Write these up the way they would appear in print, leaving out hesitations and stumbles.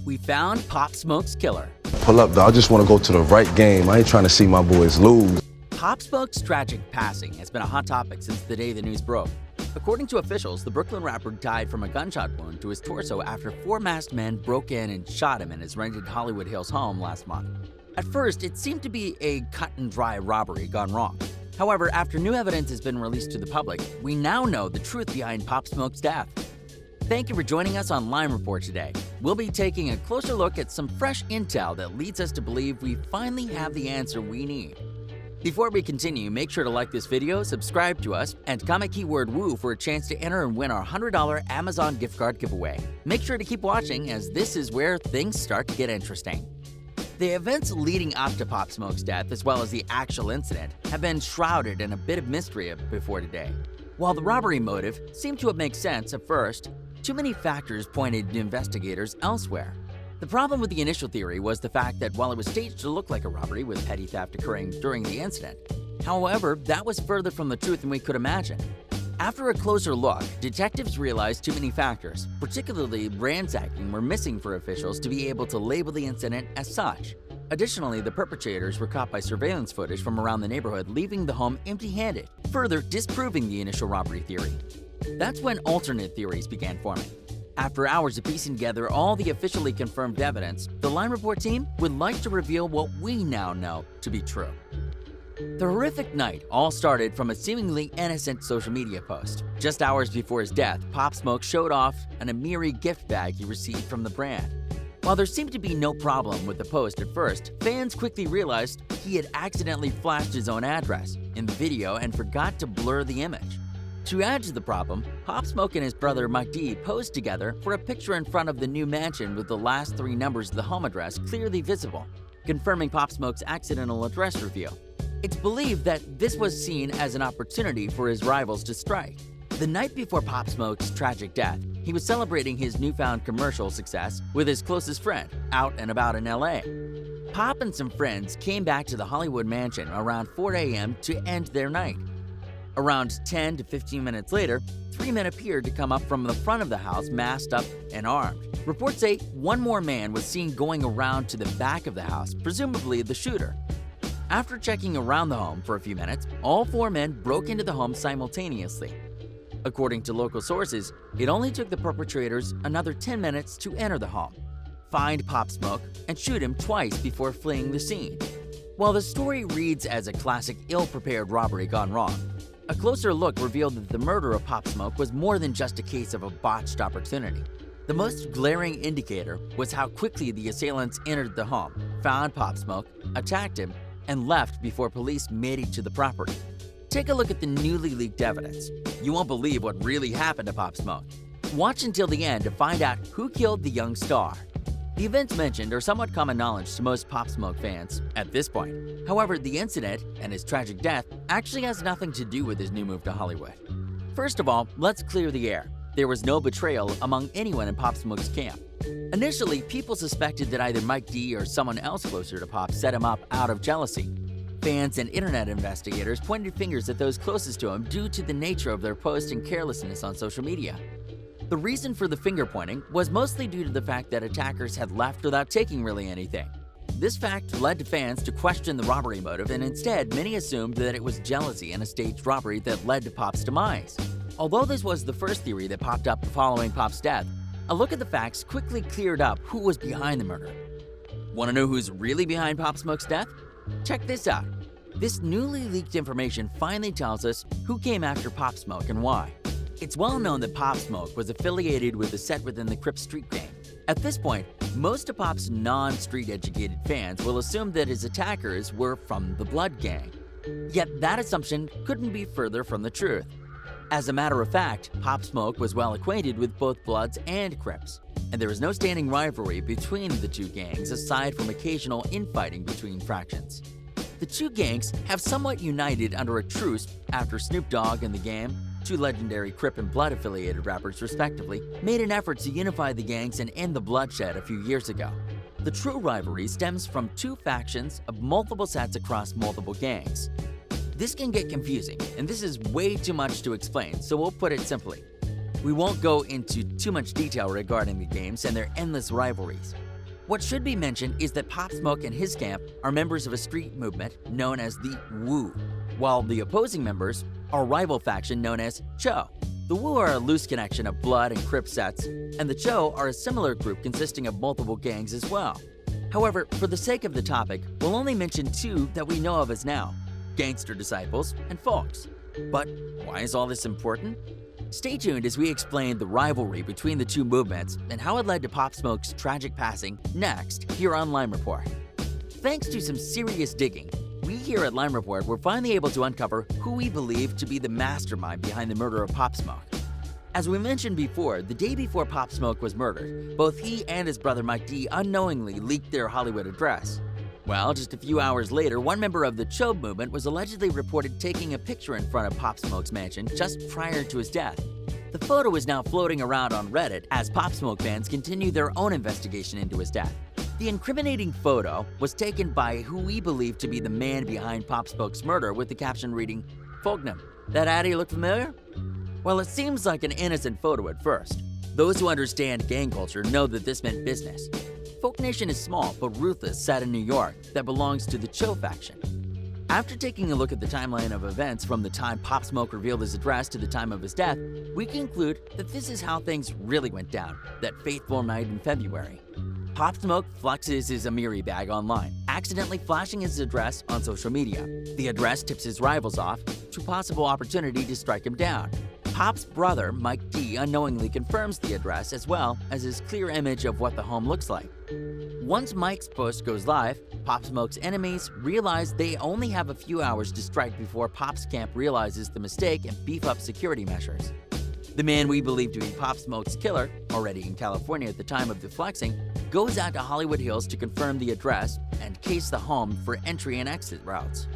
We found Pop Smoke's killer. Pull up, though. I just want to go to the right game. I ain't trying to see my boys lose. Pop Smoke's tragic passing has been a hot topic since the day the news broke. According to officials, the Brooklyn rapper died from a gunshot wound to his torso after 4 masked men broke in and shot him in his rented Hollywood Hills home last month. At first, it seemed to be a cut-and-dry robbery gone wrong. However, after new evidence has been released to the public, we now know the truth behind Pop Smoke's death. Thank you for joining us on Lime Report today. We'll be taking a closer look at some fresh intel that leads us to believe we finally have the answer we need. Before we continue, make sure to like this video, subscribe to us, and comment keyword WOO for a chance to enter and win our $100 Amazon gift card giveaway. Make sure to keep watching, as this is where things start to get interesting. The events leading up to Pop Smoke's death, as well as the actual incident, have been shrouded in a bit of mystery before today. While the robbery motive seemed to make sense at first, too many factors pointed to investigators elsewhere. The problem with the initial theory was the fact that while it was staged to look like a robbery with petty theft occurring during the incident, however, that was further from the truth than we could imagine. After a closer look, detectives realized too many factors, particularly ransacking, were missing for officials to be able to label the incident as such. Additionally, the perpetrators were caught by surveillance footage from around the neighborhood leaving the home empty-handed, further disproving the initial robbery theory. That's when alternate theories began forming. After hours of piecing together all the officially confirmed evidence, the Lime Report team would like to reveal what we now know to be true. The horrific night all started from a seemingly innocent social media post. Just hours before his death, Pop Smoke showed off an Amiri gift bag he received from the brand. While there seemed to be no problem with the post at first, fans quickly realized he had accidentally flashed his own address in the video and forgot to blur the image. To add to the problem, Pop Smoke and his brother Mike D posed together for a picture in front of the new mansion with the last 3 numbers of the home address clearly visible, confirming Pop Smoke's accidental address reveal. It's believed that this was seen as an opportunity for his rivals to strike. The night before Pop Smoke's tragic death, he was celebrating his newfound commercial success with his closest friend, out and about in LA. Pop and some friends came back to the Hollywood mansion around 4 a.m. to end their night. Around 10 to 15 minutes later, 3 men appeared to come up from the front of the house masked up and armed. Reports say one more man was seen going around to the back of the house, presumably the shooter. After checking around the home for a few minutes, all 4 men broke into the home simultaneously. According to local sources, it only took the perpetrators another 10 minutes to enter the home, find Pop Smoke, and shoot him twice before fleeing the scene. While the story reads as a classic ill-prepared robbery gone wrong, a closer look revealed that the murder of Pop Smoke was more than just a case of a botched opportunity. The most glaring indicator was how quickly the assailants entered the home, found Pop Smoke, attacked him, and left before police made it to the property. Take a look at the newly leaked evidence. You won't believe what really happened to Pop Smoke. Watch until the end to find out who killed the young star. The events mentioned are somewhat common knowledge to most Pop Smoke fans at this point. However, the incident and his tragic death actually has nothing to do with his new move to Hollywood. First of all, let's clear the air. There was no betrayal among anyone in Pop Smoke's camp. Initially, people suspected that either Mike D or someone else closer to Pop set him up out of jealousy. Fans and internet investigators pointed fingers at those closest to him due to the nature of their posts and carelessness on social media. The reason for the finger-pointing was mostly due to the fact that attackers had left without taking really anything. This fact led to fans to question the robbery motive, and instead, many assumed that it was jealousy and a staged robbery that led to Pop's demise. Although this was the first theory that popped up following Pop's death, a look at the facts quickly cleared up who was behind the murder. Want to know who's really behind Pop Smoke's death? Check this out. This newly leaked information finally tells us who came after Pop Smoke and why. It's well known that Pop Smoke was affiliated with a set within the Crip street gang. At this point, most of Pop's non-street educated fans will assume that his attackers were from the Blood Gang. Yet that assumption couldn't be further from the truth. As a matter of fact, Pop Smoke was well acquainted with both Bloods and Crips, and there is no standing rivalry between the two gangs aside from occasional infighting between fractions. The two gangs have somewhat united under a truce after Snoop Dogg and The Game, two legendary Crip and Blood affiliated rappers respectively, made an effort to unify the gangs and end the bloodshed a few years ago. The true rivalry stems from two factions of multiple sets across multiple gangs. This can get confusing, and this is way too much to explain, so we'll put it simply. We won't go into too much detail regarding the games and their endless rivalries. What should be mentioned is that Pop Smoke and his camp are members of a street movement known as the Wu, while the opposing members are a rival faction known as Cho. The Wu are a loose connection of Blood and Crip sets, and the Cho are a similar group consisting of multiple gangs as well. However, for the sake of the topic, we'll only mention two that we know of as now: Gangster Disciples and Folks. But why is all this important? Stay tuned as we explain the rivalry between the two movements and how it led to Pop Smoke's tragic passing next here on Lime Report. Thanks to some serious digging, we here at Lime Report were finally able to uncover who we believe to be the mastermind behind the murder of Pop Smoke. As we mentioned before, the day before Pop Smoke was murdered, both he and his brother Mike D unknowingly leaked their Hollywood address. Well, just a few hours later, one member of the Chobe movement was allegedly reported taking a picture in front of Pop Smoke's mansion just prior to his death. The photo is now floating around on Reddit as Pop Smoke fans continue their own investigation into his death. The incriminating photo was taken by who we believe to be the man behind Pop Smoke's murder, with the caption reading, "Fognum, that Addy look familiar?" Well, it seems like an innocent photo at first. Those who understand gang culture know that this meant business. Folk Nation is small but ruthless, set in New York, that belongs to the Cho faction. After taking a look at the timeline of events from the time Pop Smoke revealed his address to the time of his death, we conclude that this is how things really went down that fateful night in February. Pop Smoke flexes his Amiri bag online, accidentally flashing his address on social media. The address tips his rivals off to possible opportunity to strike him down. Pop's brother, Mike D, unknowingly confirms the address as well as his clear image of what the home looks like. Once Mike's post goes live, Pop Smoke's enemies realize they only have a few hours to strike before Pop's camp realizes the mistake and beef up security measures. The man we believe to be Pop Smoke's killer, already in California at the time of the flexing, goes out to Hollywood Hills to confirm the address and case the home for entry and exit routes.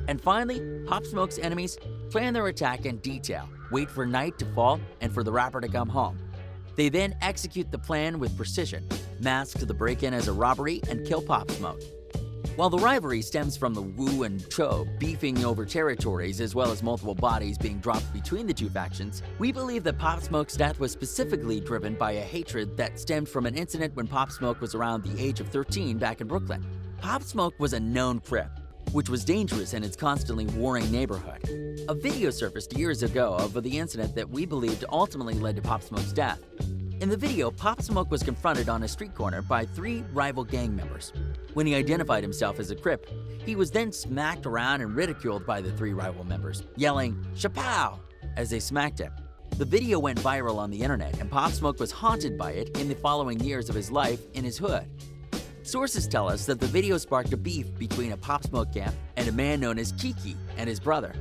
And finally, Pop Smoke's enemies plan their attack in detail, wait for night to fall, and for the rapper to come home. They then execute the plan with precision, mask the break-in as a robbery, and kill Pop Smoke. While the rivalry stems from the Wu and Cho beefing over territories as well as multiple bodies being dropped between the two factions, we believe that Pop Smoke's death was specifically driven by a hatred that stemmed from an incident when Pop Smoke was around the age of 13 back in Brooklyn. Pop Smoke was a known Crip, which was dangerous in its constantly warring neighborhood. A video surfaced years ago of the incident that we believed ultimately led to Pop Smoke's death. In the video, Pop Smoke was confronted on a street corner by 3 rival gang members. When he identified himself as a Crip, he was then smacked around and ridiculed by the 3 rival members, yelling "Chapow" as they smacked him. The video went viral on the internet, and Pop Smoke was haunted by it in the following years of his life in his hood. Sources tell us that the video sparked a beef between a Pop Smoke camp and a man known as Kiki and his brother,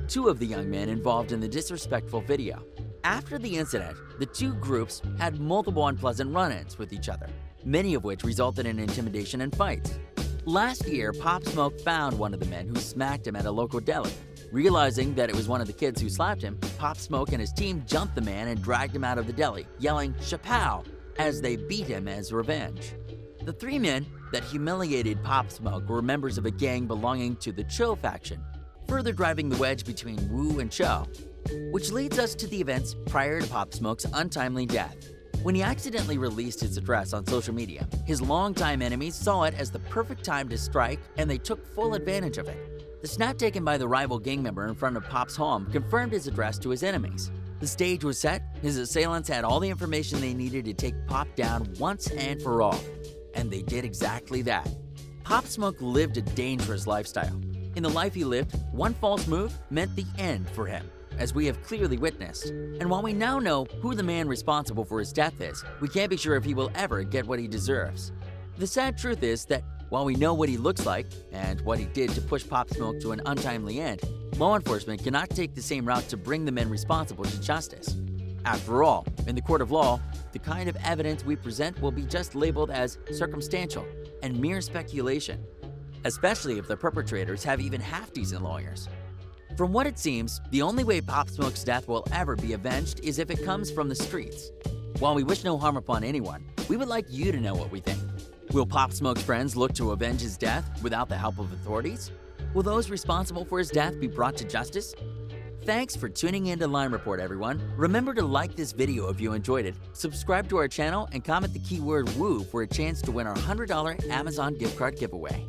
2 of the young men involved in the disrespectful video. After the incident, the 2 groups had multiple unpleasant run-ins with each other, many of which resulted in intimidation and fights. Last year, Pop Smoke found one of the men who smacked him at a local deli. Realizing that it was one of the kids who slapped him, Pop Smoke and his team jumped the man and dragged him out of the deli, yelling "Chapow" as they beat him as revenge. The 3 men that humiliated Pop Smoke were members of a gang belonging to the Cho faction, further driving the wedge between Wu and Cho. Which leads us to the events prior to Pop Smoke's untimely death. When he accidentally released his address on social media, his longtime enemies saw it as the perfect time to strike, and they took full advantage of it. The snap taken by the rival gang member in front of Pop's home confirmed his address to his enemies. The stage was set, his assailants had all the information they needed to take Pop down once and for all. And they did exactly that. Pop Smoke lived a dangerous lifestyle. In the life he lived, one false move meant the end for him, as we have clearly witnessed. And while we now know who the man responsible for his death is, we can't be sure if he will ever get what he deserves. The sad truth is that while we know what he looks like and what he did to push Pop Smoke to an untimely end, law enforcement cannot take the same route to bring the men responsible to justice. After all, in the court of law, the kind of evidence we present will be just labeled as circumstantial and mere speculation, especially if the perpetrators have even half-decent lawyers. From what it seems, the only way Pop Smoke's death will ever be avenged is if it comes from the streets. While we wish no harm upon anyone, we would like you to know what we think. Will Pop Smoke's friends look to avenge his death without the help of authorities? Will those responsible for his death be brought to justice? Thanks for tuning in to Line Report, everyone. Remember to like this video if you enjoyed it, subscribe to our channel, and comment the keyword WOO for a chance to win our $100 Amazon gift card giveaway.